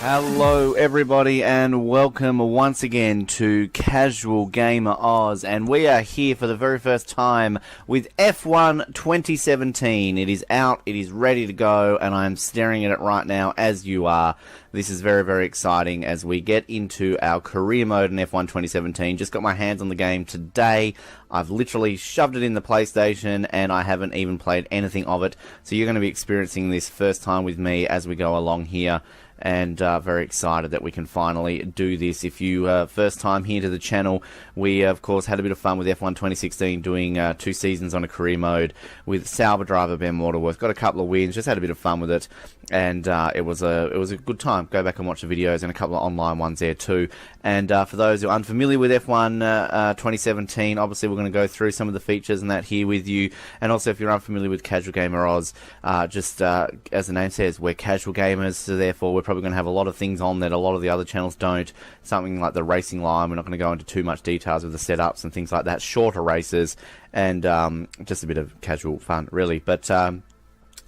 Hello everybody and welcome once again to Casual Gamer Oz, and we are here for the very first time with F1 2017. It is out, it is ready to go, and I am staring at it right now as you are. This is very, very exciting as we get into our career mode in F1 2017. Just got my hands on the game today. I've literally shoved it in the PlayStation and I haven't even played anything of it. So you're going to be experiencing this first time with me as we go along here. And very excited that we can finally do this. If you first time here to the channel, we of course had a bit of fun with F1 2016 doing 2 seasons on a career mode with Sauber driver Ben Waterworth. Got a couple of wins, just had a bit of fun with it, and it was a good time. Go back and watch the videos and a couple of online ones there too. And for those who are unfamiliar with F1 2017, obviously we're going to go through some of the features and that here with you. And also if you're unfamiliar with Casual Gamer Oz, just as the name says, we're casual gamers, so therefore we're probably going to have a lot of things on that a lot of the other channels don't. Something like the racing line, we're not going to go into too much details with the setups and things like that. Shorter races and just a bit of casual fun really. But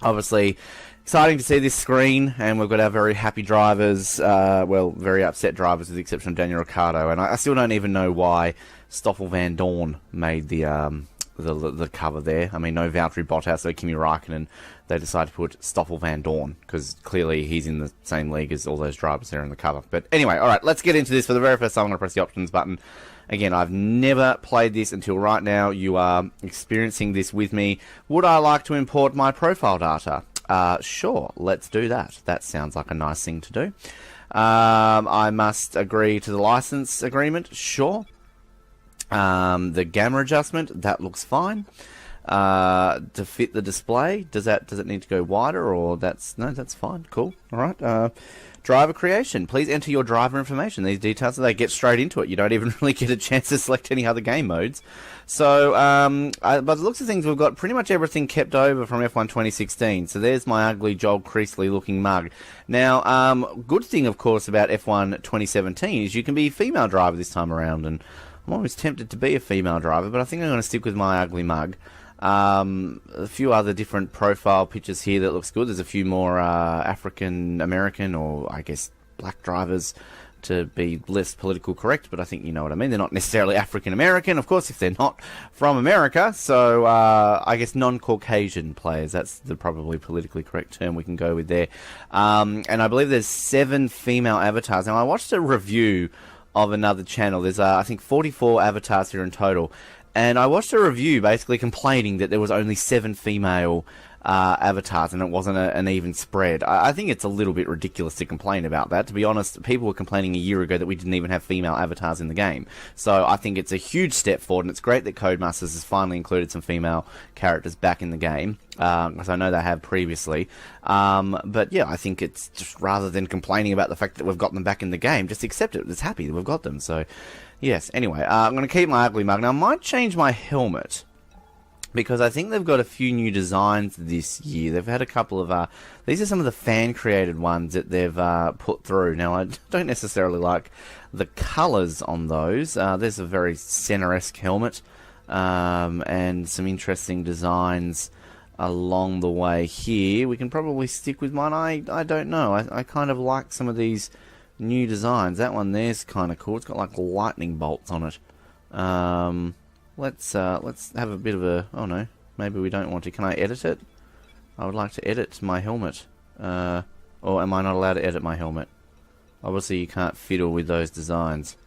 obviously exciting to see this screen, and we've got our very happy drivers, well, very upset drivers with the exception of Daniel Ricciardo, and I still don't even know why Stoffel Van Dorn made the cover there. I mean, no Valtteri Bottas, no Kimi Raikkonen. They decided to put Stoffel Van Dorn because clearly he's in the same league as all those drivers there in the cover. But anyway, alright, let's get into this. For the very first time, I'm going to press the options button. Again, I've never played this until right now. You are experiencing this with me. Would I like to import my profile data? Sure, let's do that. That sounds like a nice thing to do. I must agree to the license agreement. Sure. The gamma adjustment, that looks fine. To fit the display, does it need to go wider, or that's fine. Cool. All right. Driver creation. Please enter your driver information. These details, they get straight into it. You don't even really get a chance to select any other game modes. So, by the looks of things, we've got pretty much everything kept over from F1 2016. So there's my ugly Joel Creasley looking mug. Now, good thing, of course, about F1 2017 is you can be a female driver this time around, and I'm always tempted to be a female driver, but I think I'm going to stick with my ugly mug. A few other different profile pictures here that looks good. There's a few more African American, or I guess black drivers, to be less political correct, but I think you know what I mean. They're not necessarily African American, of course, if they're not from America. So I guess non-Caucasian players, that's the probably politically correct term we can go with there. And I believe there's 7 female avatars. Now, I watched a review of another channel. There's I think 44 avatars here in total, and I watched a review basically complaining that there was only 7 female avatars and it wasn't an even spread. I think it's a little bit ridiculous to complain about that. To be honest, people were complaining a year ago that we didn't even have female avatars in the game. So I think it's a huge step forward, and it's great that Codemasters has finally included some female characters back in the game, because I know they have previously. But yeah, I think it's just, rather than complaining about the fact that we've got them back in the game, just accept it. It's happy that we've got them. So yes, anyway, I'm going to keep my ugly mug. Now I might change my helmet, because I think they've got a few new designs this year. They've had a couple of, these are some of the fan-created ones that they've put through. Now, I don't necessarily like the colours on those. There's a very Senna-esque helmet, and some interesting designs along the way here. We can probably stick with mine. I don't know. I kind of like some of these new designs. That one there's kind of cool. It's got like lightning bolts on it. Let's have a bit of a... Oh no, maybe we don't want to. Can I edit it? I would like to edit my helmet. Or am I not allowed to edit my helmet? Obviously you can't fiddle with those designs.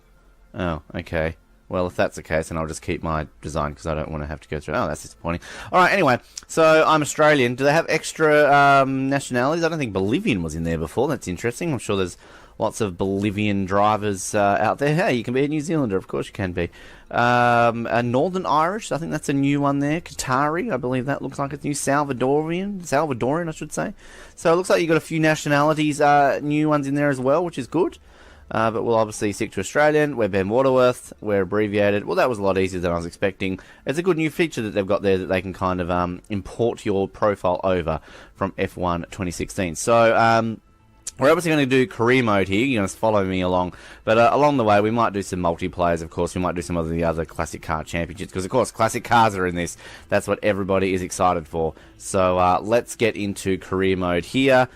Oh, okay. Well, if that's the case, then I'll just keep my design, because I don't want to have to go through... Oh, that's disappointing. Alright, anyway, so I'm Australian. Do they have extra nationalities? I don't think Bolivian was in there before. That's interesting. I'm sure there's lots of Bolivian drivers out there. Hey, you can be a New Zealander, of course you can be. A Northern Irish, I think that's a new one there. Qatari, I believe that looks like it's new. Salvadorian, I should say. So it looks like you've got a few nationalities, new ones in there as well, which is good. But we'll obviously stick to Australian. We're Ben Waterworth. We're abbreviated. Well, that was a lot easier than I was expecting. It's a good new feature that they've got there that they can kind of import your profile over from F1 2016. So, we're obviously going to do career mode here. You're going to follow me along. But along the way, we might do some multiplayers, of course. We might do some of the other classic car championships. Because, of course, classic cars are in this. That's what everybody is excited for. So, let's get into career mode here.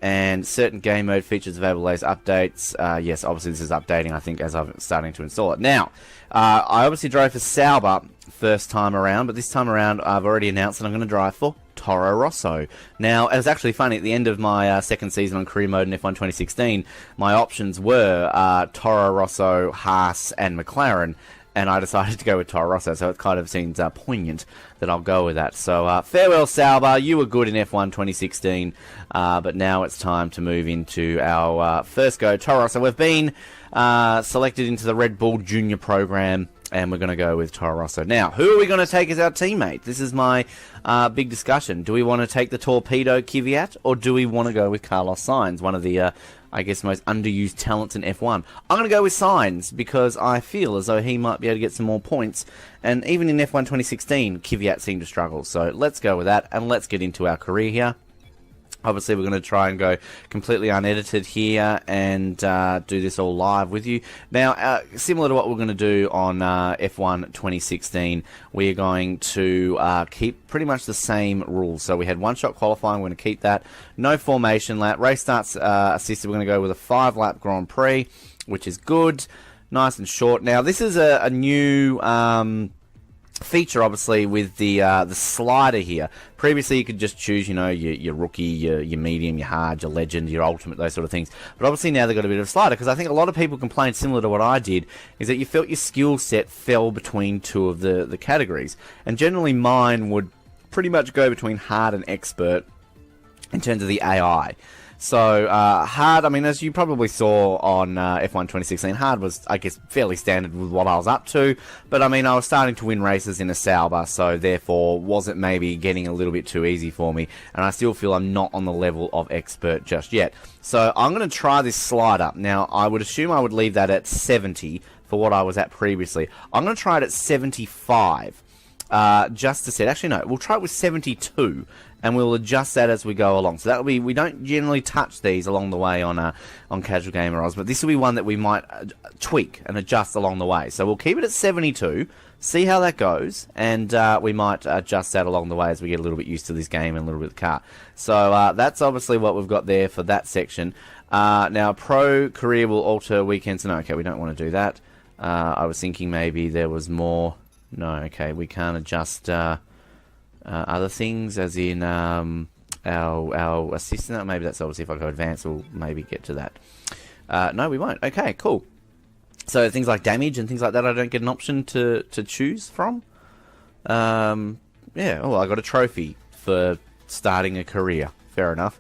And certain game mode features available as updates. Yes, obviously this is updating, I think, as I'm starting to install it. Now, I obviously drove for Sauber first time around, but this time around I've already announced that I'm going to drive for Toro Rosso. Now, it was actually funny, at the end of my second season on career mode in F1 2016, my options were Toro Rosso, Haas, and McLaren. And I decided to go with Toro Rosso, so it kind of seems poignant that I'll go with that. So, farewell, Sauber. You were good in F1 2016, but now it's time to move into our first go, Toro Rosso. We've been selected into the Red Bull Junior program, and we're going to go with Toro Rosso. Now, who are we going to take as our teammate? This is my big discussion. Do we want to take the Torpedo Kvyat, or do we want to go with Carlos Sainz, one of the I guess, most underused talents in F1. I'm going to go with Sainz because I feel as though he might be able to get some more points. And even in F1 2016, Kvyat seemed to struggle. So let's go with that, and let's get into our career here. Obviously, we're going to try and go completely unedited here and do this all live with you. Now, similar to what we're going to do on F1 2016, we're going to keep pretty much the same rules. So we had one-shot qualifying. We're going to keep that. No formation lap. Race starts assisted. We're going to go with a 5-lap Grand Prix, which is good. Nice and short. Now, this is a new feature, obviously, with the slider here. Previously, you could just choose, you know, your rookie, your medium, your hard, your legend, your ultimate, those sort of things. But obviously now they've got a bit of a slider, because I think a lot of people complained, similar to what I did, is that you felt your skill set fell between two of the categories. And generally mine would pretty much go between hard and expert in terms of the AI. So, hard, I mean, as you probably saw on F1 2016, hard was, I guess, fairly standard with what I was up to. But, I mean, I was starting to win races in a Sauber, so therefore, was it maybe getting a little bit too easy for me? And I still feel I'm not on the level of expert just yet. So, I'm going to try this slider. Now, I would assume I would leave that at 70 for what I was at previously. I'm going to try it at 75. Just to set, actually no, we'll try it with 72, and we'll adjust that as we go along. So that'll be, we don't generally touch these along the way on Casual Gamer Oz, but this will be one that we might tweak and adjust along the way. So we'll keep it at 72, see how that goes, and we might adjust that along the way as we get a little bit used to this game and a little bit of the car. So that's obviously what we've got there for that section. Now, Pro Career will alter weekends. No, okay, we don't want to do that. I was thinking maybe there was more. No, okay, we can't adjust other things, as in our assistant. Maybe that's obviously if I go advanced, we'll maybe get to that. No, we won't. Okay, cool. So things like damage and things like that, I don't get an option to choose from. Yeah, oh, I got a trophy for starting a career. Fair enough.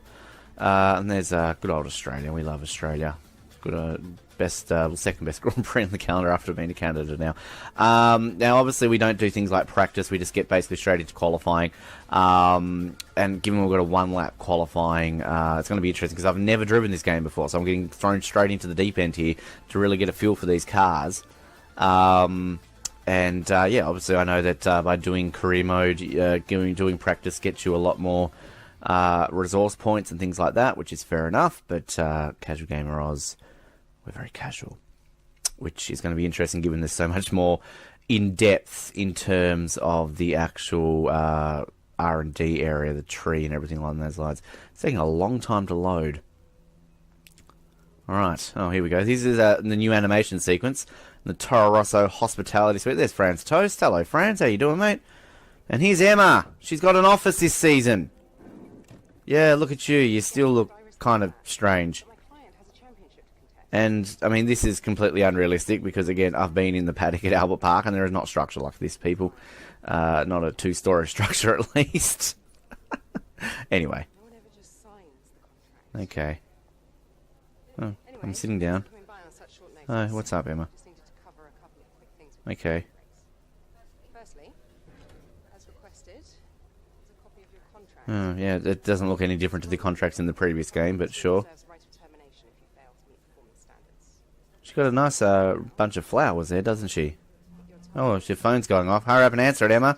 And there's good old Australia. We love Australia. Good second best Grand Prix on the calendar after being to Canada now. Now, obviously, we don't do things like practice. We just get basically straight into qualifying. And given we've got a one-lap qualifying, it's going to be interesting because I've never driven this game before, so I'm getting thrown straight into the deep end here to really get a feel for these cars. Yeah, obviously, I know that by doing career mode, doing practice gets you a lot more resource points and things like that, which is fair enough. But Casual Gamer Oz, we're very casual, which is going to be interesting given there's so much more in-depth in terms of the actual R&D area, the tree and everything along those lines. It's taking a long time to load. Alright, oh, here we go. This is the new animation sequence, the Toro Rosso Hospitality Suite. There's Franz Toast. Hello, Franz. How you doing, mate? And here's Emma. She's got an office this season. Yeah, look at you. You still look kind of strange. And, I mean, this is completely unrealistic because, again, I've been in the paddock at Albert Park and there is not structure like this, people. Not a two-story structure, at least. Anyway. Okay. Oh, I'm sitting down. Oh, what's up, Emma? Okay. Oh, yeah, it doesn't look any different to the contracts in the previous game, but sure. She's got a nice bunch of flowers there, doesn't she? Oh, your phone's going off. Hurry up and answer it, Emma.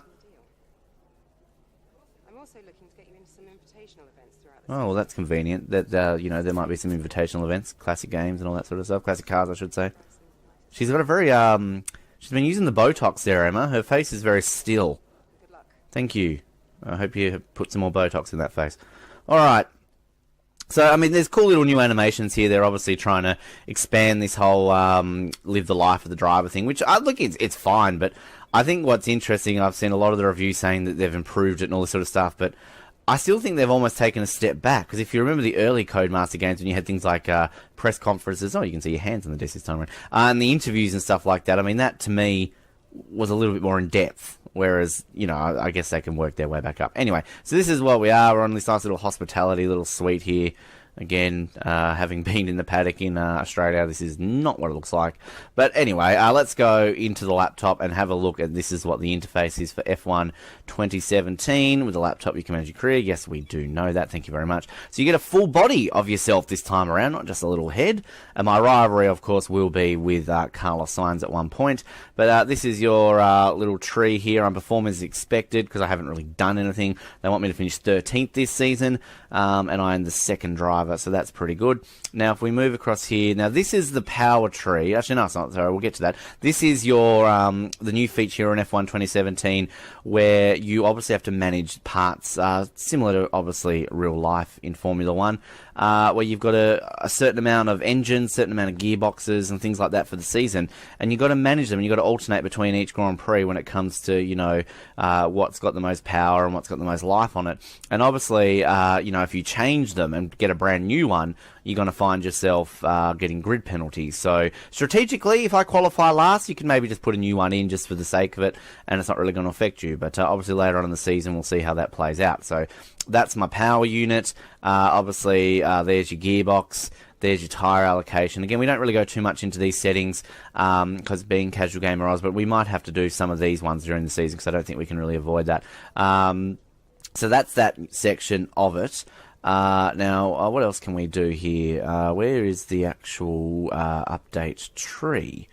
Oh, well, that's convenient. That you know, there might be some invitational events, classic games and all that sort of stuff. Classic cars, I should say. She's got a very she's been using the Botox there, Emma. Her face is very still. Thank you. I hope you have put some more Botox in that face. All right. So, I mean, there's cool little new animations here. They're obviously trying to expand this whole live the life of the driver thing, which I look, it's fine. But I think what's interesting, I've seen a lot of the reviews saying that they've improved it and all this sort of stuff, but I still think they've almost taken a step back. Because if you remember the early Codemaster games when you had things like press conferences, oh, you can see your hands on the desk this time around, and the interviews and stuff like that, I mean, that to me was a little bit more in depth. Whereas, you know, I guess they can work their way back up. Anyway, so this is what we are. We're on this nice little hospitality little suite here. Again, having been in the paddock in Australia, this is not what it looks like. But anyway, let's go into the laptop and have a look at this is what the interface is for F1 2017. With the laptop, you can manage your career. Yes, we do know that. Thank you very much. So you get a full body of yourself this time around, not just a little head. And my rivalry, of course, will be with Carlos Sainz at one point. But this is your little tree here. I'm performing as expected because I haven't really done anything. They want me to finish 13th this season, and I am the second driver. So that's pretty good. Now, if we move across here, now this is the power tree. Actually, no, it's not. Sorry, we'll get to that. This is your the new feature here in F1 2017, where you obviously have to manage parts similar to obviously real life in Formula One, where you've got a certain amount of engines, certain amount of gearboxes, and things like that for the season, and you've got to manage them. And you've got to alternate between each Grand Prix when it comes to what's got the most power and what's got the most life on it. And obviously, if you change them and get a brand new one, you're going to find yourself getting grid penalties. So strategically, if I qualify last, you can maybe just put a new one in just for the sake of it, and it's not really going to affect you. But obviously later on in the season, we'll see how that plays out. So that's my power unit. Obviously, there's your gearbox. There's your tyre allocation. Again, we don't really go too much into these settings because being Casual Gamer Oz, but we might have to do some of these ones during the season because I don't think we can really avoid that. So that's that section of it. Now, what else can we do here? Where is the actual update tree?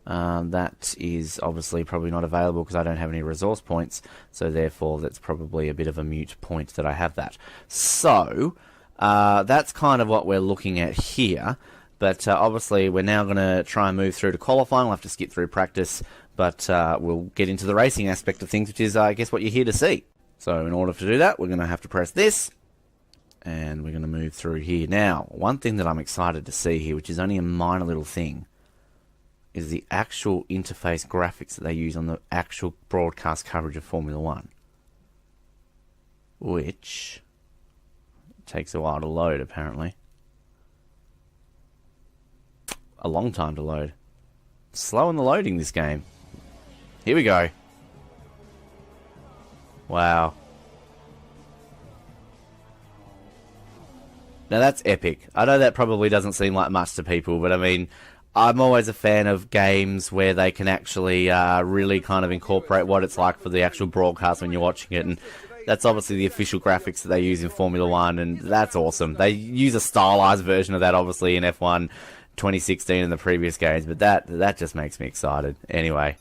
That is obviously probably not available because I don't have any resource points, so therefore that's probably a bit of a moot point that I have that. So, that's kind of what we're looking at here, but obviously we're now going to try and move through to qualifying. We'll have to skip through practice, but we'll get into the racing aspect of things, which is, I guess, what you're here to see. So in order to do that, we're going to have to press this, and we're going to move through here. Now, one thing that I'm excited to see here, which is only a minor little thing, is the actual interface graphics that they use on the actual broadcast coverage of Formula One, which takes a while to load, apparently. A long time to load. Slow in the loading, this game. Here we go. Wow. Now that's epic. I know that probably doesn't seem like much to people, but I mean, I'm always a fan of games where they can actually really kind of incorporate what it's like for the actual broadcast when you're watching it, and that's obviously the official graphics that they use in Formula One, and that's awesome. They use a stylized version of that, obviously, in F1 2016 and the previous games, but that just makes me excited. Anyway,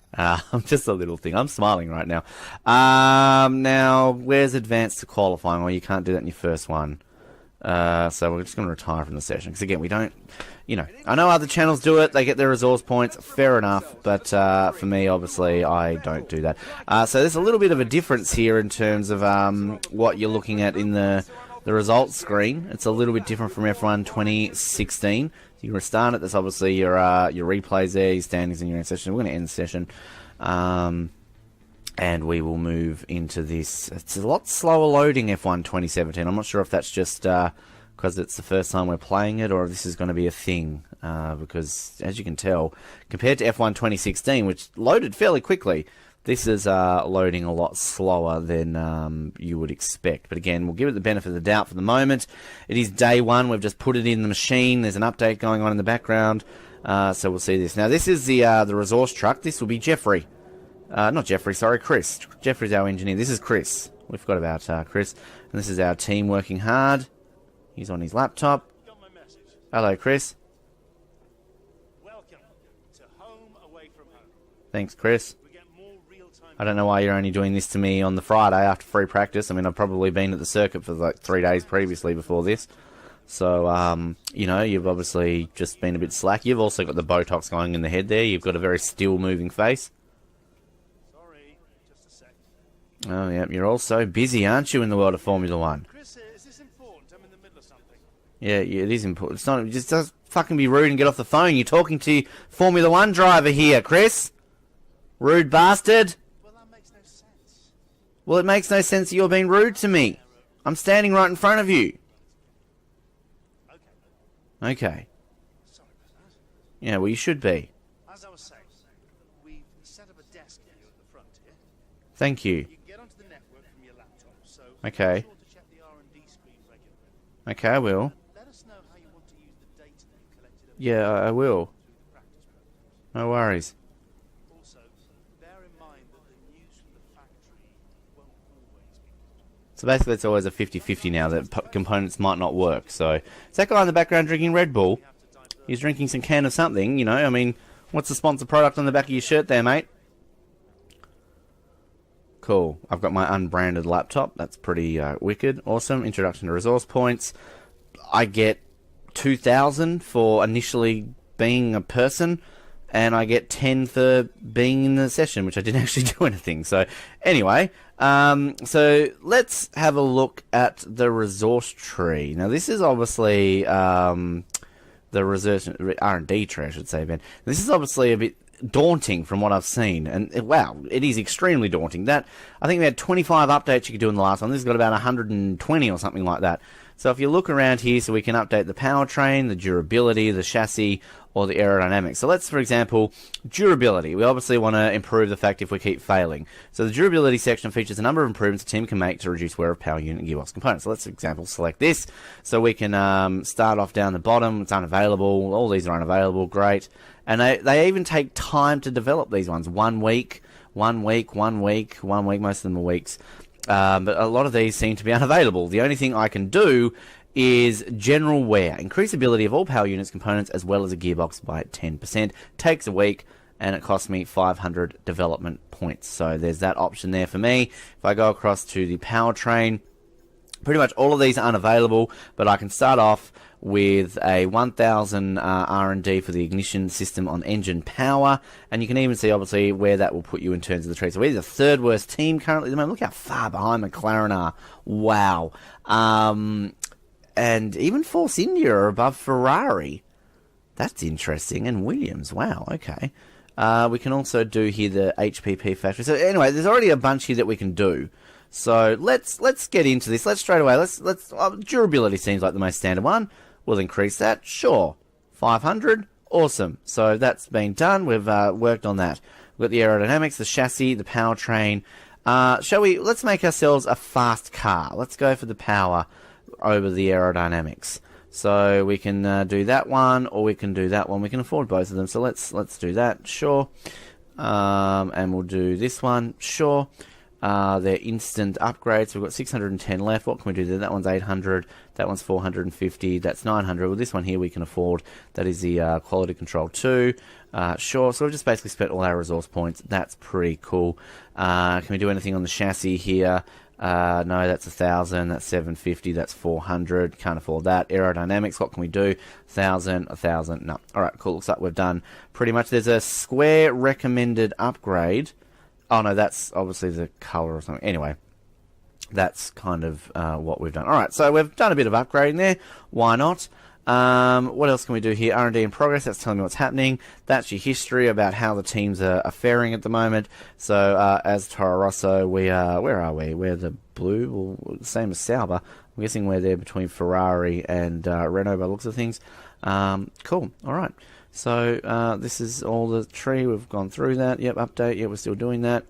just a little thing. I'm smiling right now. Now, where's advanced to qualifying? Well, you can't do that in your first one. So we're just going to retire from the session, because again, we don't, I know other channels do it, they get their resource points, fair enough, but for me, obviously, I don't do that. So there's a little bit of a difference here in terms of what you're looking at in the results screen. It's a little bit different from F1 2016. You can restart it. There's obviously your replays there, your standings, and your end session. We're going to end the session. And we will move into this. It's a lot slower loading F1 2017. I'm not sure if that's just because it's the first time we're playing it, or if this is going to be a thing. Because, as you can tell, compared to F1 2016, which loaded fairly quickly, this is loading a lot slower than you would expect. But again, we'll give it the benefit of the doubt for the moment. It is day one. We've just put it in the machine. There's an update going on in the background. So we'll see this. Now, this is the resource truck. This will be Jeffrey. Not Jeffrey, sorry, Chris. Jeffrey's our engineer. This is Chris. We forgot about Chris. And this is our team working hard. He's on his laptop. Hello, Chris. Welcome to home away from home. Thanks, Chris. I don't know why you're only doing this to me on the Friday after free practice. I mean, I've probably been at the circuit for like 3 days previously before this. So, you've obviously just been a bit slack. You've also got the Botox going in the head there. You've got a very still moving face. Just a sec. Oh, yeah, you're all so busy, aren't you, in the world of Formula One? Chris, is this important? I'm in the middle of something. Yeah, it is important. It's not. Just does fucking be rude and get off the phone. You're talking to Formula One driver here, Chris. Rude bastard. Well, that makes no sense. Well, it makes no sense that you're being rude to me. I'm standing right in front of you. Okay. Sorry about that. Yeah, well, you should be. As I was saying, we've set up a desk for you at the front here. Thank you. You can get onto the network from your laptop, so Okay. be sure to check the R&D screen regularly. Okay, I will. Let us know how you want to use the data that you collected Yeah, I will. through the practice programs. No worries. Also, bear in mind that the news from the factory won't always be good. So basically, it's always a 50-50 now that components might not work. So, is that guy in the background drinking Red Bull? He's drinking some can of something, you know. I mean, what's the sponsor product on the back of your shirt there, mate? Cool. I've got my unbranded laptop. That's pretty wicked. Awesome. Introduction to resource points. I get 2,000 for initially being a person, and I get 10 for being in the session, which I didn't actually do anything. So, anyway, so let's have a look at the resource tree. Now, this is obviously the research R&D tree, I should say, Ben. This is obviously a bit daunting from what I've seen, and wow, it is extremely daunting. That I think we had 25 updates you could do in the last one. This has got about 120 or something like that. So if you look around here, so we can update the powertrain, the durability, the chassis, or the aerodynamics. So let's, for example, durability. We obviously want to improve the fact if we keep failing. So the durability section features a number of improvements the team can make to reduce wear of power unit and gearbox components. So let's, for example, select this. So we can start off down the bottom. It's unavailable. All these are unavailable. Great. And they even take time to develop these ones. 1 week, 1 week, 1 week, 1 week. Most of them are weeks. But a lot of these seem to be unavailable. The only thing I can do is general wear. Increase ability of all power units components as well as a gearbox by 10%. Takes a week, and it costs me 500 development points. So there's that option there for me. If I go across to the powertrain, pretty much all of these are unavailable, but I can start off with a 1,000 R&D for the ignition system on engine power, and you can even see obviously where that will put you in terms of the tree. So we're the third worst team currently at the moment. Look how far behind McLaren are. Wow. And even Force India are above Ferrari. That's interesting. And Williams. Wow. Okay. We can also do here the HPP factory. So anyway, there's already a bunch here that we can do. So let's get into this. Let's straight away. Let's durability seems like the most standard one. We'll increase that. Sure. 500. Awesome. So that's been done. We've worked on that. We've got the aerodynamics, the chassis, the powertrain. Let's make ourselves a fast car. Let's go for the power over the aerodynamics. So we can do that one, or we can do that one. We can afford both of them. So let's do that. Sure. And we'll do this one. Sure. They're instant upgrades. We've got 610 left. What can we do there? That one's 800. That one's 450. That's 900. Well, this one here we can afford. That is the quality control 2. Sure. So we've just basically spent all our resource points. That's pretty cool. Can we do anything on the chassis here? No, that's 1,000. That's 750. That's 400. Can't afford that. Aerodynamics. What can we do? 1,000. 1,000. No. All right. Cool. Looks like we've done pretty much. There's a square recommended upgrade. Oh, no, that's obviously the colour or something. Anyway, that's kind of what we've done. All right, so we've done a bit of upgrading there. Why not? What else can we do here? R&D in progress. That's telling me what's happening. That's your history about how the teams are faring at the moment. So as Toro Rosso, we are... Where are we? We're the blue. Well, same as Sauber. I'm guessing we're there between Ferrari and Renault by the looks of things. Cool. All right. So this is all the tree. We've gone through that. Yep, update. Yeah, we're still doing that.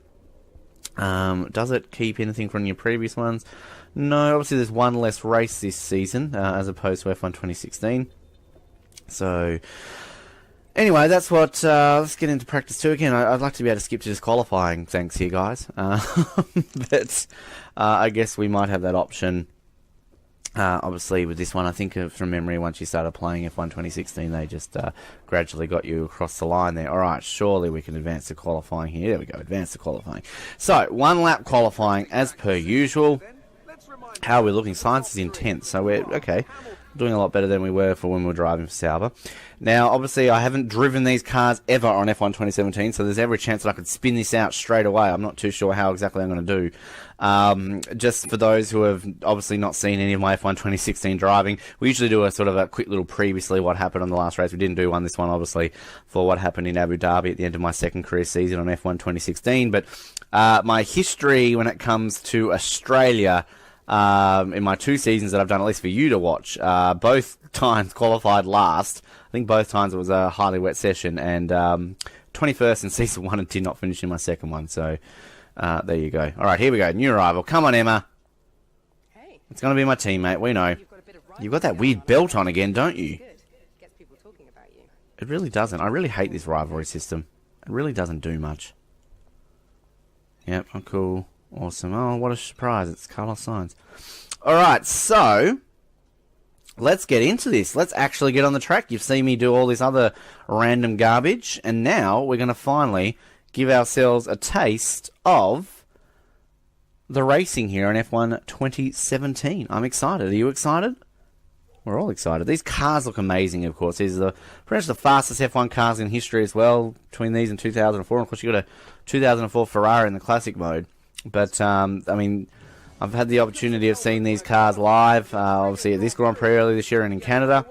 Does it keep anything from your previous ones? No, obviously there's one less race this season as opposed to F1 2016. So anyway, that's what... let's get into practice 2 again. I'd like to be able to skip to disqualifying. Thanks here, guys. But I guess we might have that option. Obviously, with this one, I think from memory, once you started playing F1 2016, they just gradually got you across the line there. All right, surely we can advance to qualifying here. There we go, advance to qualifying. So, 1 lap qualifying as per usual. How are we looking? Science is intense. So, we're, okay, Doing a lot better than we were for when we were driving for Sauber. Now, obviously, I haven't driven these cars ever on F1 2017, so there's every chance that I could spin this out straight away. I'm not too sure how exactly I'm going to do. Just for those who have obviously not seen any of my F1 2016 driving, we usually do a sort of a quick little previously what happened on the last race. We didn't do this one, obviously, for what happened in Abu Dhabi at the end of my second career season on F1 2016. But my history when it comes to Australia, in my 2 seasons that I've done, at least for you to watch, both times qualified last. I think both times it was a highly wet session, and 21st in season 1 and did not finish in my second one. So there you go. All right, here we go. New arrival. Come on, Emma. Hey. It's going to be my teammate. We know. You've got that weird belt on again, don't you? Good. Gets people talking about you. It really doesn't. I really hate this rivalry system. It really doesn't do much. Yep, I'm cool. Awesome. Oh, what a surprise. It's Carlos Sainz. Alright, so let's get into this. Let's actually get on the track. You've seen me do all this other random garbage, and now we're going to finally give ourselves a taste of the racing here in F1 2017. I'm excited. Are you excited? We're all excited. These cars look amazing, of course. These are pretty much the fastest F1 cars in history as well, between these and 2004. Of course, you've got a 2004 Ferrari in the classic mode. But, I mean, I've had the opportunity of seeing these cars live, obviously at this Grand Prix earlier this year and in Canada.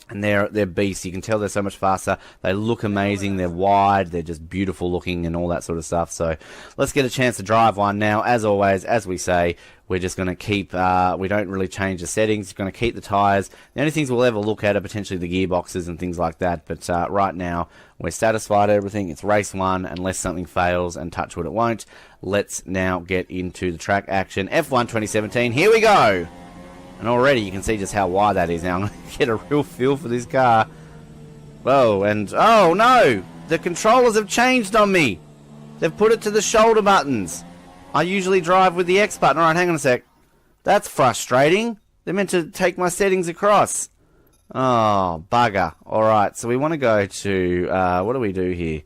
And they're beasts. You can tell they're so much faster. They look amazing. They're wide. They're just beautiful looking and all that sort of stuff. So let's get a chance to drive one now. As always, as we say, we're just going to keep, we don't really change the settings. We're going to keep the tyres. The only things we'll ever look at are potentially the gearboxes and things like that. But right now, we're satisfied with everything. It's race 1, unless something fails, and touch wood it won't. Let's now get into the track action. F1 2017, here we go! And already you can see just how wide that is now. I'm going to get a real feel for this car. Whoa, and oh no! The controllers have changed on me! They've put it to the shoulder buttons. I usually drive with the X button. Alright, hang on a sec. That's frustrating. They're meant to take my settings across. Oh, bugger. Alright, so we want to go to, what do we do here?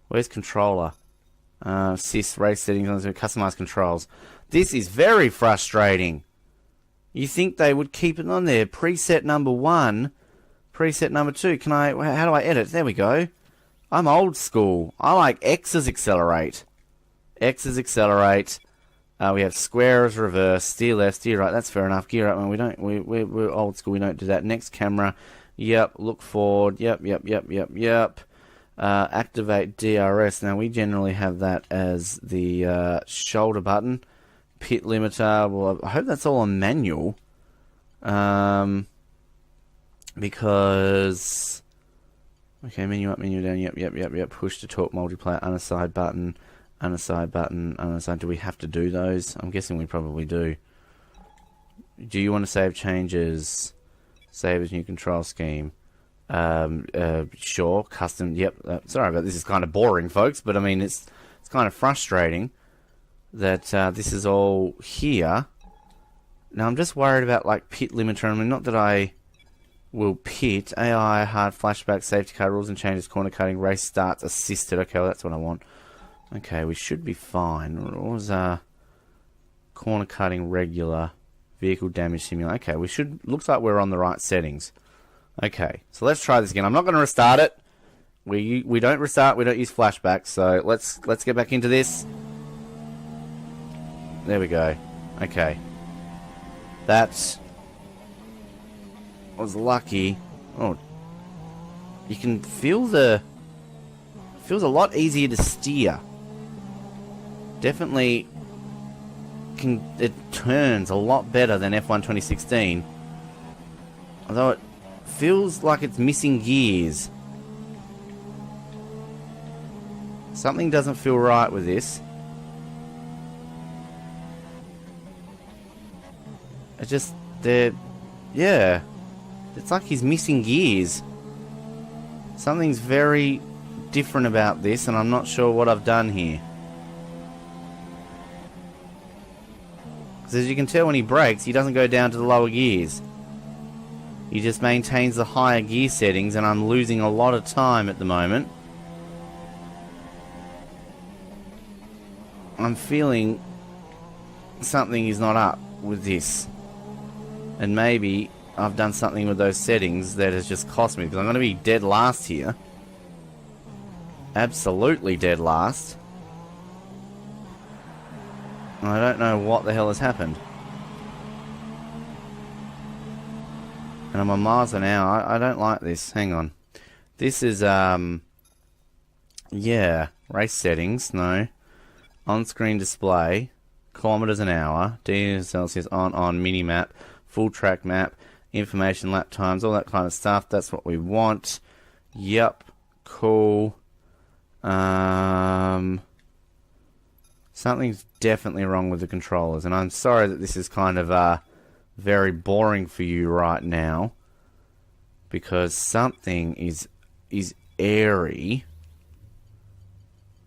Where's controller? Sys, race settings, customize controls. This is very frustrating. You think they would keep it on there. Preset number 1. Preset number 2. How do I edit? There we go. I'm old school. I like X's accelerate. X's accelerate. We have square as reverse. Steer left, steer right. That's fair enough. Gear up. We're old school. We don't do that. Next camera. Yep. Look forward. Yep. Activate DRS. Now, we generally have that as the shoulder button. Pit limiter. Well, I hope that's all on manual. Because... Okay, menu up, menu down. Yep. Push to talk multiplayer. Unassigned button. Unassigned button. Unassigned. Do we have to do those? I'm guessing we probably do. Do you want to save changes? Save as new control scheme. Sure. Custom. Yep. Sorry about this. Is kind of boring, folks. But I mean, it's kind of frustrating that this is all here. Now I'm just worried about like pit limiter. I mean, not that I will pit. AI, hard flashback, safety car rules and changes, corner cutting, race starts, assisted. Okay, well, that's what I want. Okay, we should be fine. What was corner cutting, regular, vehicle damage simulator? Okay, we should. Looks like we're on the right settings. Okay, so let's try this again. I'm not going to restart it. We don't restart. We don't use flashback. So let's get back into this. There we go. Okay. That was lucky. Oh, you can feel feels a lot easier to steer. Definitely it turns a lot better than F1 2016. Although it feels like it's missing gears. Something doesn't feel right with this. It's just, yeah. It's like he's missing gears. Something's very different about this, and I'm not sure what I've done here. Because as you can tell when he brakes, he doesn't go down to the lower gears. He just maintains the higher gear settings, and I'm losing a lot of time at the moment. I'm feeling something is not up with this. And maybe I've done something with those settings that has just cost me, because I'm going to be dead last here. Absolutely dead last. I don't know what the hell has happened. And I'm on miles an hour. I don't like this. Hang on. This is, yeah. Race settings. No. On-screen display. Kilometers an hour. D Celsius on mini-map. Full track map. Information, lap times. All that kind of stuff. That's what we want. Yup. Cool. Something's definitely wrong with the controllers. And I'm sorry that this is kind of, very boring for you right now, because something is airy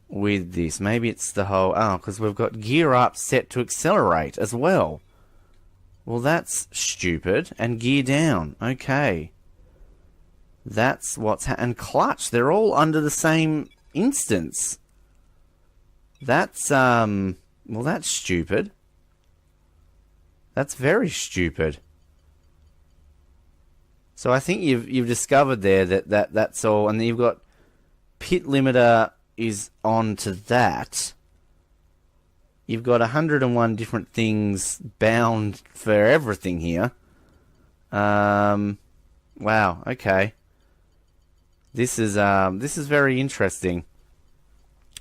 with this. Maybe it's the whole because we've got gear up set to accelerate as well. Well, that's stupid. And gear down. Okay, that's what's and clutch. They're all under the same instance. That's well, that's stupid. That's very stupid. So I think you've discovered there that's all, and then you've got pit limiter is on to that. You've got 101 different things bound for everything here. Wow. Okay. This is very interesting.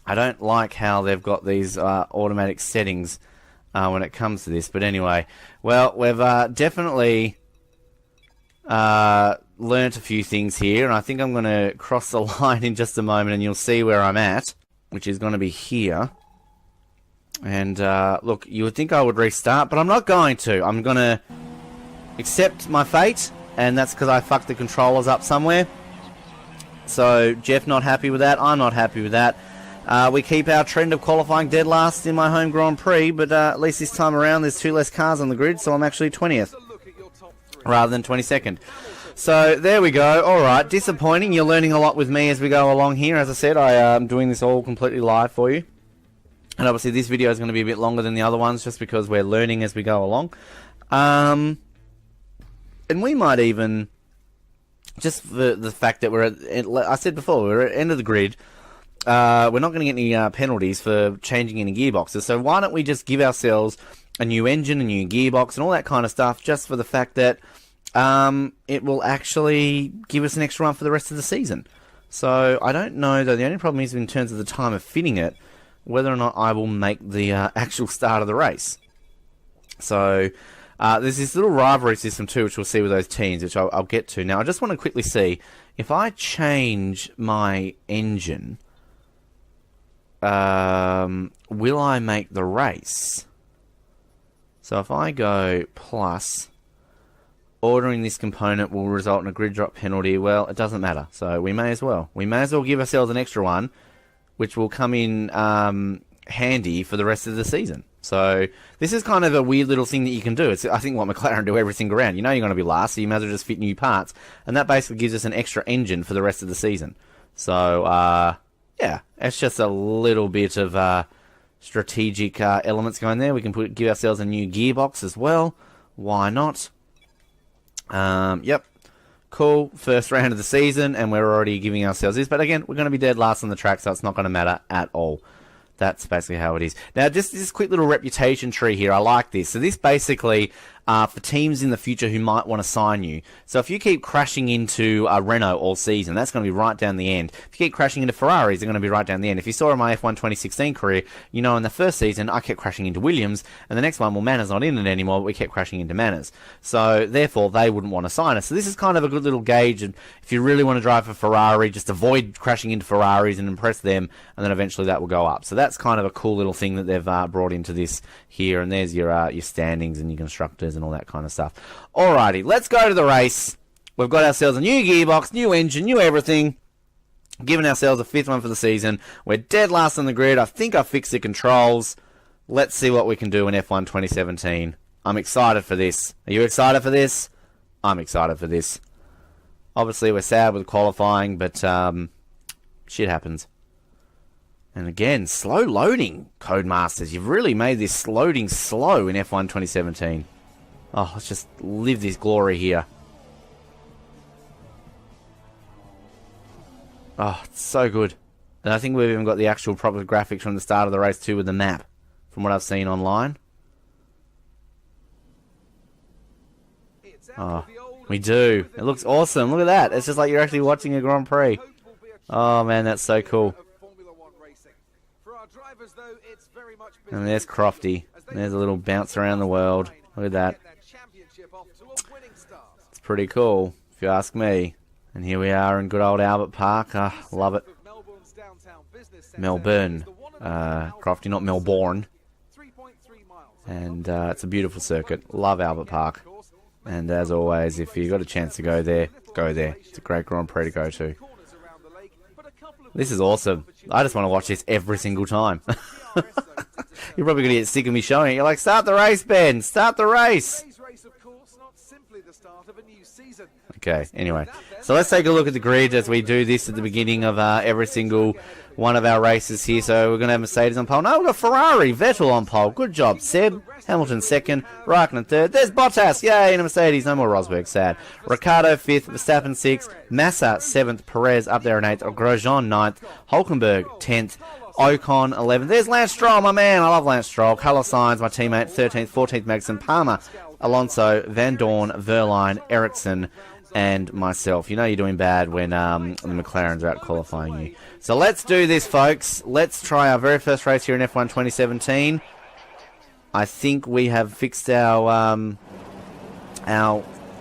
I don't like how they've got these automatic settings when it comes to this, but anyway, well, we've definitely learnt a few things here, and I think I'm going to cross the line in just a moment, and you'll see where I'm at, which is going to be here. And look, you would think I would restart, but I'm not going to. I'm going to accept my fate, and that's because I fucked the controllers up somewhere. So Jeff not happy with that, I'm not happy with that. We keep our trend of qualifying dead last in my home Grand Prix, but at least this time around there's 2 less cars on the grid, so I'm actually 20th rather than 22nd. So there we go. Alright, disappointing. You're learning a lot with me as we go along here. As I said, I am doing this all completely live for you. And obviously this video is going to be a bit longer than the other ones just because we're learning as we go along. And we might even, just for the fact that we're at, I said before, we're at the end of the grid. We're not going to get any penalties for changing any gearboxes, so why don't we just give ourselves a new engine, a new gearbox, and all that kind of stuff, just for the fact that it will actually give us an extra run for the rest of the season. So I don't know, though. The only problem is in terms of the time of fitting it, whether or not I will make the actual start of the race. So there's this little rivalry system too, which we'll see with those teams, which I'll get to. Now, I just want to quickly see, if I change my engine, will I make the race? So if I go plus, ordering this component will result in a grid drop penalty. Well, it doesn't matter. So we may as well. We may as well give ourselves an extra one, which will come in handy for the rest of the season. So this is kind of a weird little thing that you can do. It's, I think, what McLaren do every single round. You know you're going to be last, so you may as well just fit new parts. And that basically gives us an extra engine for the rest of the season. So, yeah, it's just a little bit of strategic elements going there. We can give ourselves a new gearbox as well. Why not? Yep. Cool. First round of the season, and we're already giving ourselves this. But again, we're going to be dead last on the track, so it's not going to matter at all. That's basically how it is. Now, just this quick little reputation tree here. I like this. So this basically, for teams in the future who might want to sign you. So if you keep crashing into Renault all season, that's going to be right down the end. If you keep crashing into Ferraris, they're going to be right down the end. If you saw in my F1 2016 career, you know in the first season, I kept crashing into Williams, and the next one, well, Mannor's not in it anymore, but we kept crashing into Manners. So therefore, they wouldn't want to sign us. So this is kind of a good little gauge, and if you really want to drive for Ferrari, just avoid crashing into Ferraris and impress them, and then eventually that will go up. So that's kind of a cool little thing that they've brought into this here, and there's your standings and your constructors and all that kind of stuff. Alrighty, let's go to the race. We've got ourselves a new gearbox, new engine, new everything. Giving ourselves a 5th one for the season. We're dead last on the grid. I think I fixed the controls. Let's see what we can do in F1 2017. I'm excited for this. Are you excited for this? I'm excited for this. Obviously, we're sad with qualifying, but shit happens. And again, slow loading, Codemasters. You've really made this loading slow in F1 2017. Oh, let's just live this glory here. Oh, it's so good. And I think we've even got the actual proper graphics from the start of the race too with the map, from what I've seen online. Oh, we do. It looks awesome. Look at that. It's just like you're actually watching a Grand Prix. Oh man, that's so cool. And there's Crofty. There's a little bounce around the world. Look at that. It's pretty cool, if you ask me. And here we are in good old Albert Park. Love it. Melbourne. Crofty, not Melbourne. And it's a beautiful circuit. Love Albert Park. And as always, if you got a chance to go there, go there. It's a great Grand Prix to go to. This is awesome. I just want to watch this every single time. You're probably going to get sick of me showing it. You're like, start the race, Ben. Start the race. Okay, anyway. So let's take a look at the grid as we do this at the beginning of every single one of our races here. So we're going to have Mercedes on pole. No, we've got Ferrari, Vettel on pole. Good job, Seb. Hamilton second, Raikkonen third. There's Bottas, yay, and a Mercedes. No more Rosberg, sad. Ricciardo fifth, Verstappen sixth, Massa seventh, Perez up there in eighth, Grosjean ninth, Hulkenberg 10th, Ocon 11th. There's Lance Stroll, my man. I love Lance Stroll. Carlos Sainz, my teammate, 13th, 14th, Magnussen, Palmer, Alonso, Van Dorn, Verline, Ericsson, and myself. You know you're doing bad when the McLarens are out qualifying you. So let's do this, folks. Let's try our very first race here in F1 2017. I think we have fixed our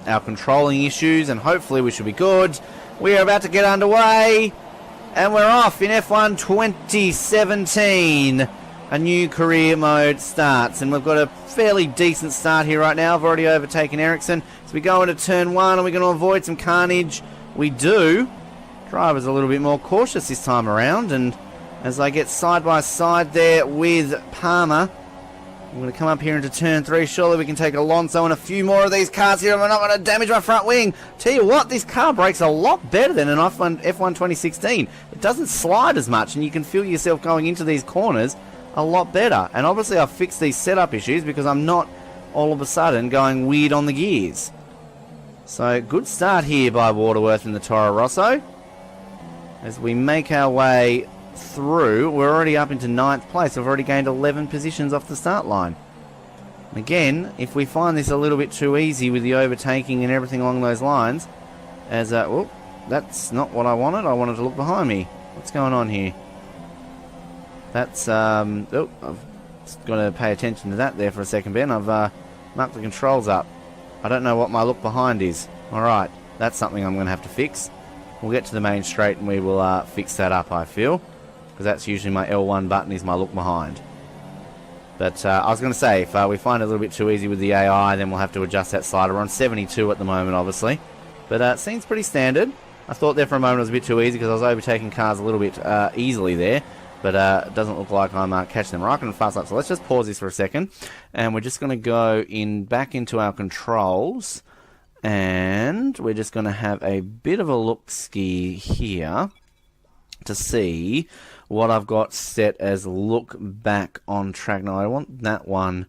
controlling issues, and hopefully we should be good. We are about to get underway, and we're off in F1 2017. A new career mode starts, and we've got a fairly decent start here right now. I've already overtaken Ericsson. So we go into turn one, and we're going to avoid some carnage. We do. Driver's a little bit more cautious this time around, and as I get side by side there with Palmer, I'm going to come up here into turn three. Surely we can take Alonso and a few more of these cars here, and we're not going to damage my front wing. Tell you what, this car brakes a lot better than an F1 2016. It doesn't slide as much, and you can feel yourself going into these corners a lot better. And obviously I've fixed these setup issues because I'm not all of a sudden going weird on the gears. So good start here by Waterworth in the Toro Rosso. As we make our way through, we're already up into 9th place. We've already gained 11 positions off the start line. Again, if we find this a little bit too easy with the overtaking and everything along those lines, as oh, that's not what I wanted. I wanted to look behind me. What's going on here? That's oh, I've got to pay attention to that there for a second, Ben. I've marked the controls up. I don't know what my look behind is. Alright, that's something I'm going to have to fix. We'll get to the main straight and we will fix that up, I feel. Because that's usually my L1 button is my look behind. But I was going to say, if we find it a little bit too easy with the AI, then we'll have to adjust that slider. We're on 72 at the moment, obviously. But it seems pretty standard. I thought there for a moment it was a bit too easy because I was overtaking cars a little bit easily there. But it doesn't look like I'm catching them. Right, fast up. So let's just pause this for a second. And we're just going to go back into our controls. And we're just going to have a bit of a look-ski here to see what I've got set as look back on track. Now I want that one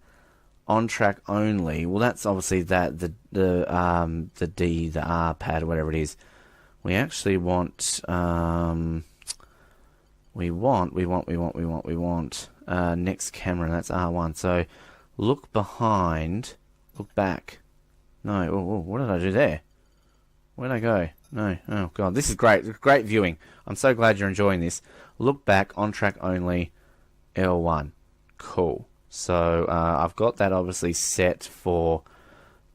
on track only. Well, that's obviously that the D, the R pad, whatever it is. We actually want we want next camera, and that's R1. So look behind, look back. No, oh, what did I do there? Where'd I go? No, oh god, this is great. Great viewing. I'm so glad you're enjoying this. Look back, on track only, L1. Cool. So I've got that obviously set for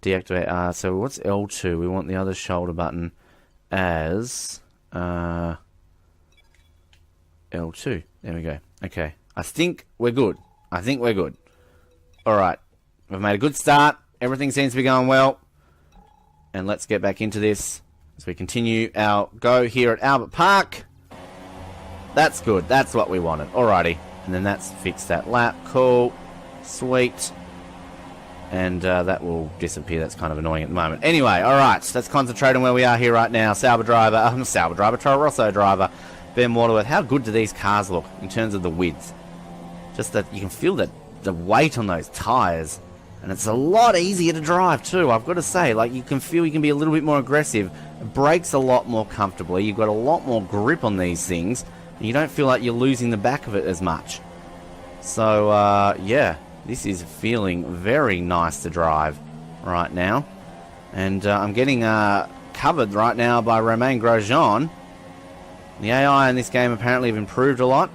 deactivate. So what's L2? We want the other shoulder button as L2. There we go. Okay. I think we're good. Alright. We've made a good start. Everything seems to be going well. And let's get back into this as we continue our go here at Albert Park. That's good. That's what we wanted. Alrighty. And then that's fixed that lap. Cool. Sweet. And that will disappear. That's kind of annoying at the moment. Anyway, alright. Let's concentrate on where we are here right now. Toro Rosso driver. Ben Waterworth. How good do these cars look in terms of the width? Just that you can feel that the weight on those tyres. And it's a lot easier to drive too, I've got to say. Like, you can feel you can be a little bit more aggressive. It brakes a lot more comfortably. You've got a lot more grip on these things. And you don't feel like you're losing the back of it as much. So, yeah, this is feeling very nice to drive right now. And I'm getting covered right now by Romain Grosjean. The AI in this game apparently have improved a lot.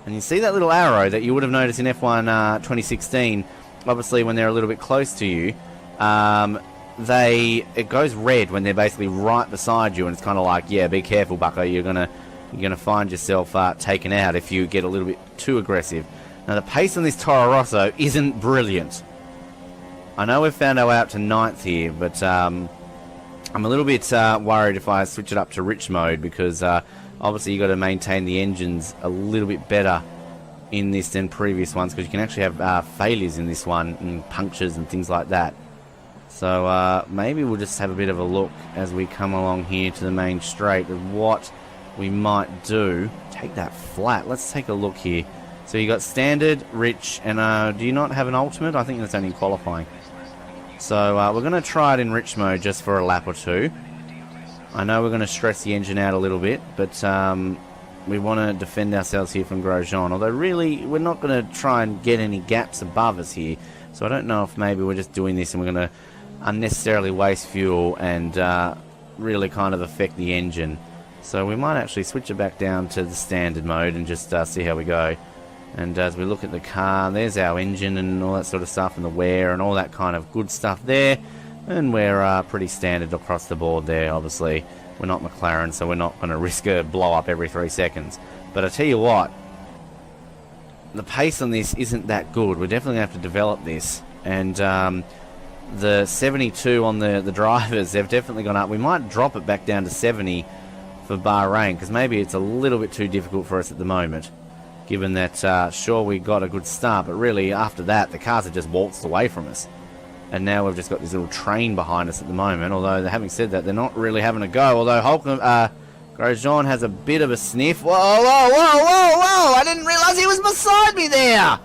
And you see that little arrow that you would have noticed in F1 2016, obviously when they're a little bit close to you, it goes red when they're basically right beside you, and it's kind of like, yeah, be careful, bucko, you're gonna find yourself taken out if you get a little bit too aggressive. Now the pace on this Toro Rosso isn't brilliant. I know we've found our way up to 9th here, but I'm a little bit worried if I switch it up to rich mode, because obviously you've got to maintain the engines a little bit better in this than previous ones, because you can actually have failures in this one, and punctures and things like that. So maybe we'll just have a bit of a look as we come along here to the main straight of what we might do. Take that flat. Let's take a look here. So you got standard, rich, and do you not have an ultimate? I think that's only in qualifying. So we're going to try it in rich mode just for a lap or two. I know we're going to stress the engine out a little bit, but we want to defend ourselves here from Grosjean. Although really, we're not going to try and get any gaps above us here. So I don't know if maybe we're just doing this and we're going to unnecessarily waste fuel and really kind of affect the engine. So we might actually switch it back down to the standard mode and just see how we go. And as we look at the car, there's our engine and all that sort of stuff, and the wear and all that kind of good stuff there. And we're pretty standard across the board there, obviously. We're not McLaren, so we're not going to risk a blow up every 3 seconds. But I tell you what, the pace on this isn't that good. We're definitely going to have to develop this. And the 72 on the drivers, they've definitely gone up. We might drop it back down to 70 for Bahrain, because maybe it's a little bit too difficult for us at the moment. Given that, sure, we got a good start, but really, after that, the cars have just waltzed away from us. And now we've just got this little train behind us at the moment, although, having said that, they're not really having a go. Although Grosjean has a bit of a sniff. Whoa, whoa, whoa, whoa, whoa! I didn't realise he was beside me there!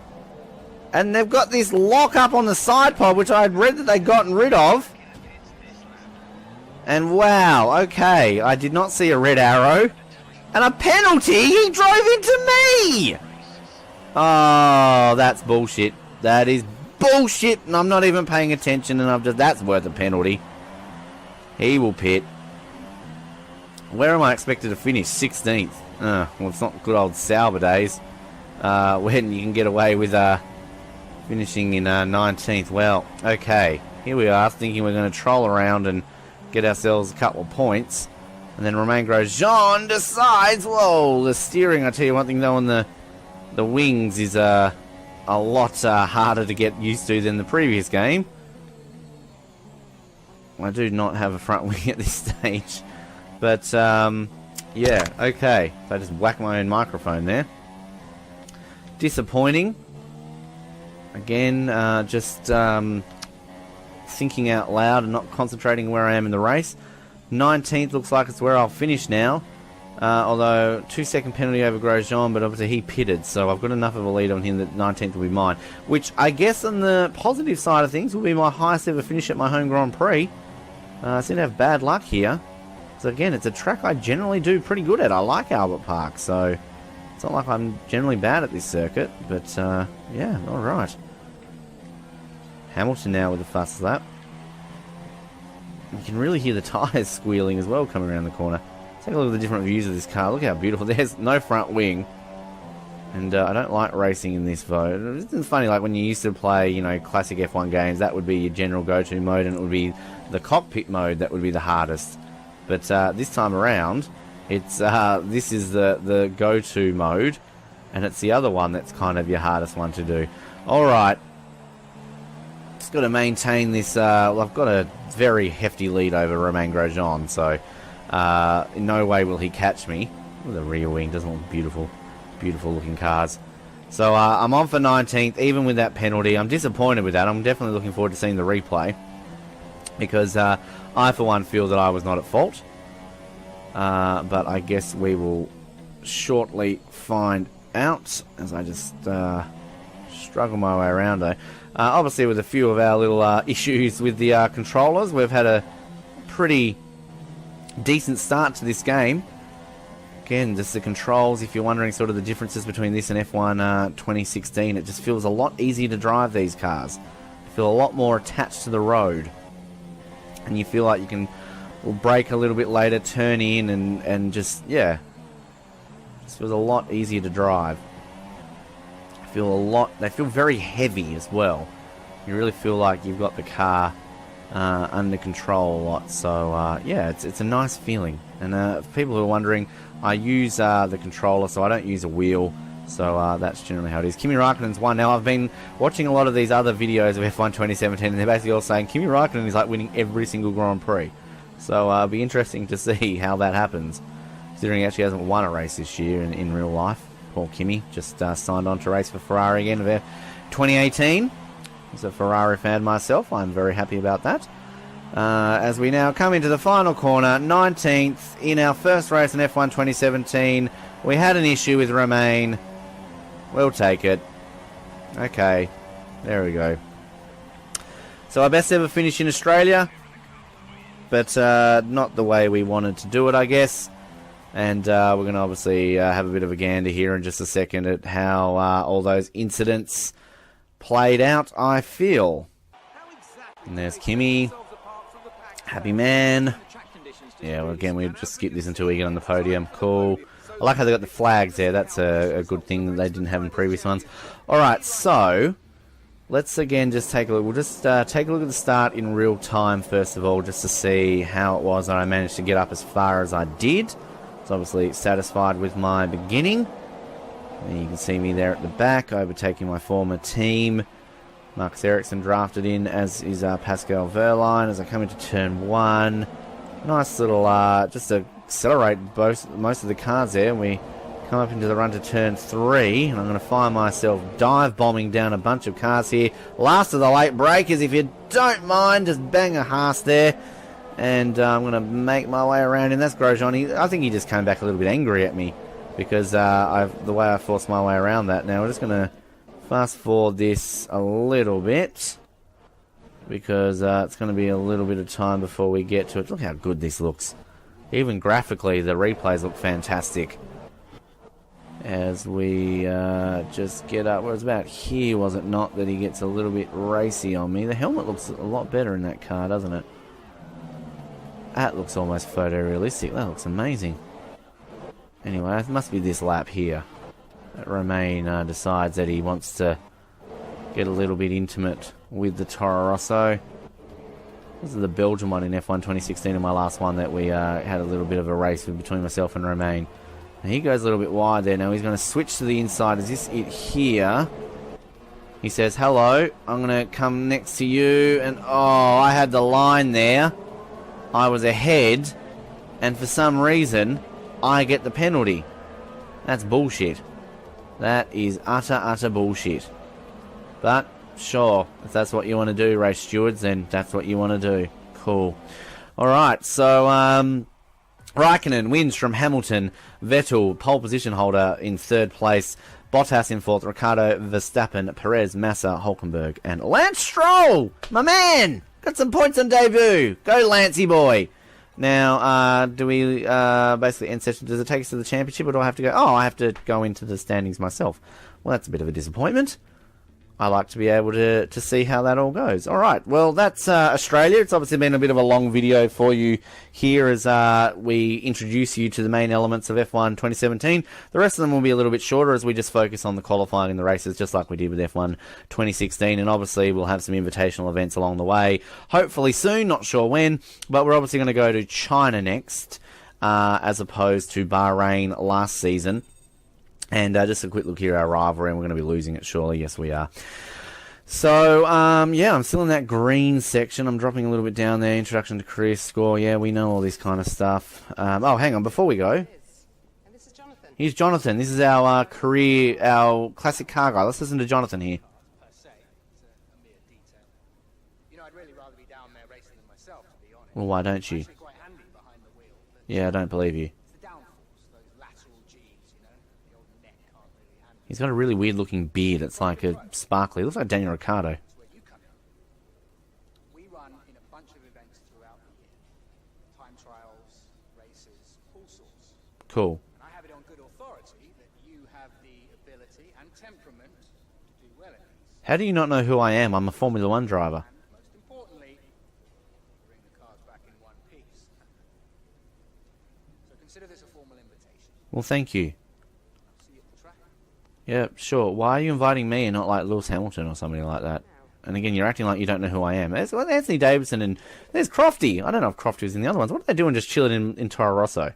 And they've got this lock up on the side pod, which I had read that they'd gotten rid of. And wow, okay, I did not see a red arrow. And a penalty? He drove into me! Oh, that's bullshit. That is bullshit, and I'm not even paying attention, and that's worth a penalty. He will pit. Where am I expected to finish? 16th. Well, it's not good old Sauber days. When you can get away with finishing in 19th. Well, okay. Here we are, thinking we're going to troll around and get ourselves a couple of points. And then Romain Grosjean decides, whoa, the steering, I tell you one thing though, on the wings is a lot harder to get used to than the previous game. I do not have a front wing at this stage. But, yeah, okay. So I just whacked my own microphone there. Disappointing. Again, just thinking out loud and not concentrating where I am in the race. 19th looks like it's where I'll finish now. Although 2-second penalty over Grosjean, but obviously he pitted, so I've got enough of a lead on him that 19th will be mine. Which I guess on the positive side of things will be my highest ever finish at my home Grand Prix. I seem to have bad luck here. So again, it's a track I generally do pretty good at. I like Albert Park, so it's not like I'm generally bad at this circuit. But yeah, alright. Hamilton now with the fastest lap. You can really hear the tyres squealing as well coming around the corner. Take a look at the different views of this car. Look how beautiful. There's no front wing. And I don't like racing in this though. It's funny, like when you used to play, you know, classic F1 games, that would be your general go-to mode, and it would be the cockpit mode that would be the hardest. But this time around, it's this is the go-to mode, and it's the other one that's kind of your hardest one to do. Alright. Just got to maintain this. Well, I've got a very hefty lead over Romain Grosjean, so in no way will he catch me. With the rear wing, doesn't look beautiful. Beautiful looking cars. So I'm on for 19th, even with that penalty. I'm disappointed with that. I'm definitely looking forward to seeing the replay, because I for one feel that I was not at fault. But I guess we will shortly find out, as I just Struggle my way around though. Obviously with a few of our little issues with the controllers, we've had a pretty decent start to this game. Again, just the controls, if you're wondering sort of the differences between this and F1 2016, it just feels a lot easier to drive these cars. You feel a lot more attached to the road. And you feel like you can brake a little bit later, turn in, and just, yeah. It feels a lot easier to drive. They feel very heavy as well. You really feel like you've got the car under control a lot. So, yeah, it's a nice feeling. And for people who are wondering, I use the controller, so I don't use a wheel. So that's generally how it is. Kimi Raikkonen's won. Now, I've been watching a lot of these other videos of F1 2017, and they're basically all saying Kimi Raikkonen is like winning every single Grand Prix. So it'll be interesting to see how that happens, considering he actually hasn't won a race this year in real life. Poor Kimi just signed on to race for Ferrari again of 2018. As a Ferrari fan myself, I'm very happy about that. As we now come into the final corner, 19th in our first race in F1 2017. We had an issue with Romain. We'll take it. Okay, there we go. So our best ever finish in Australia, but not the way we wanted to do it, I guess. And we're going to obviously have a bit of a gander here in just a second at how all those incidents played out, I feel. And there's Kimi. Happy man. Yeah, well, again, we'll just skip this until we get on the podium. Cool. I like how they got the flags there. That's a good thing that they didn't have in previous ones. Alright, so let's again just take a look. We'll just take a look at the start in real time, first of all, just to see how it was that I managed to get up as far as I did. So obviously satisfied with my beginning. And you can see me there at the back, overtaking my former team. Marcus Ericsson drafted in, as is Pascal Wehrlein, as I come into turn 1. Nice little, just to accelerate most of the cars there. And we come up into the run to turn 3, and I'm going to find myself dive bombing down a bunch of cars here. Last of the late breakers, if you don't mind, just bang a Haas there. And I'm going to make my way around, and that's Grosjean. I think he just came back a little bit angry at me because the way I forced my way around that. Now we're just going to fast forward this a little bit because it's going to be a little bit of time before we get to it. Look how good this looks. Even graphically, the replays look fantastic. As we just get up, where it's about here, was it not, that he gets a little bit racy on me. The helmet looks a lot better in that car, doesn't it? That looks almost photorealistic. That looks amazing. Anyway, it must be this lap here that Romain decides that he wants to get a little bit intimate with the Toro Rosso. This is the Belgian one in F1 2016, and my last one that we had a little bit of a race between myself and Romain. And he goes a little bit wide there. Now he's going to switch to the inside. Is this it here? He says, hello, I'm going to come next to you. And oh, I had the line there. I was ahead, and for some reason, I get the penalty. That's bullshit. That is utter bullshit. But, sure, if that's what you want to do, race stewards, then that's what you want to do. Cool. Alright, so, Raikkonen wins from Hamilton. Vettel, pole position holder, in third place. Bottas in fourth. Ricciardo, Verstappen, Perez, Massa, Hulkenberg, and Lance Stroll! My man! Got some points on debut. Go, Lancey boy. Now, do we basically end session? Does it take us to the championship, or do I have to go? Oh, I have to go into the standings myself. Well, that's a bit of a disappointment. I like to be able to see how that all goes. All right, well, that's Australia. It's obviously been a bit of a long video for you here as we introduce you to the main elements of F1 2017. The rest of them will be a little bit shorter as we just focus on the qualifying and the races, just like we did with F1 2016. And obviously, we'll have some invitational events along the way. Hopefully soon, not sure when, but we're obviously going to go to China next, as opposed to Bahrain last season. And just a quick look here at our rivalry, and we're going to be losing it, surely. Yes, we are. So, yeah, I'm still in that green section. I'm dropping a little bit down there. Introduction to career score. Yeah, we know all this kind of stuff. Oh, hang on. Before we go. And this is Jonathan. Here's Jonathan. This is our our classic car guy. Let's listen to Jonathan here. Per se, it's a mere detail. You know, I'd really rather be down there racing than myself, to be honest. Well, why don't you? Actually quite handy behind the wheel. But Yeah, I don't believe you. it's the downforce, those lateral G's, you know. The old neck can't really handle He's got a really weird looking beard. It's like a sparkly. It looks like Daniel Ricciardo. That's where you come in. We run in a bunch of events throughout the year. Time trials, races, all sorts. Cool. And I have it on good authority that you have the ability and temperament to do well in these. How do you not know who I am? I'm a Formula One driver. And most importantly, bring the cars back in one piece. So consider this a formal invitation. Well, thank you. I'll see you at the track. Yeah, sure. Why are you inviting me and not like Lewis Hamilton or somebody like that? And again, you're acting like you don't know who I am. There's Anthony Davidson and there's Crofty. I don't know if Crofty was in the other ones. What are they doing just chilling in Toro Rosso?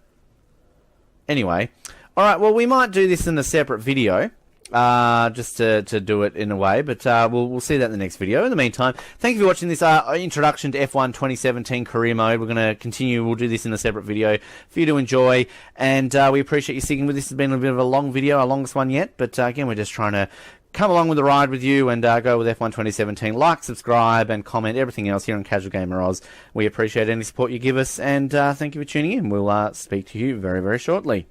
Anyway. Alright, well, we might do this in a separate video. Just to do it in a way, but we'll see that in the next video. In the meantime, thank you for watching this introduction to F1 2017 career mode. We're going to continue. We'll do this in a separate video for you to enjoy, and we appreciate you sticking with this. It's been a bit of a long video, our longest one yet, but again, we're just trying to come along with the ride with you and go with F1 2017. Like, subscribe, and comment, everything else here on Casual Gamer Oz. We appreciate any support you give us, and thank you for tuning in. We'll speak to you very, very shortly.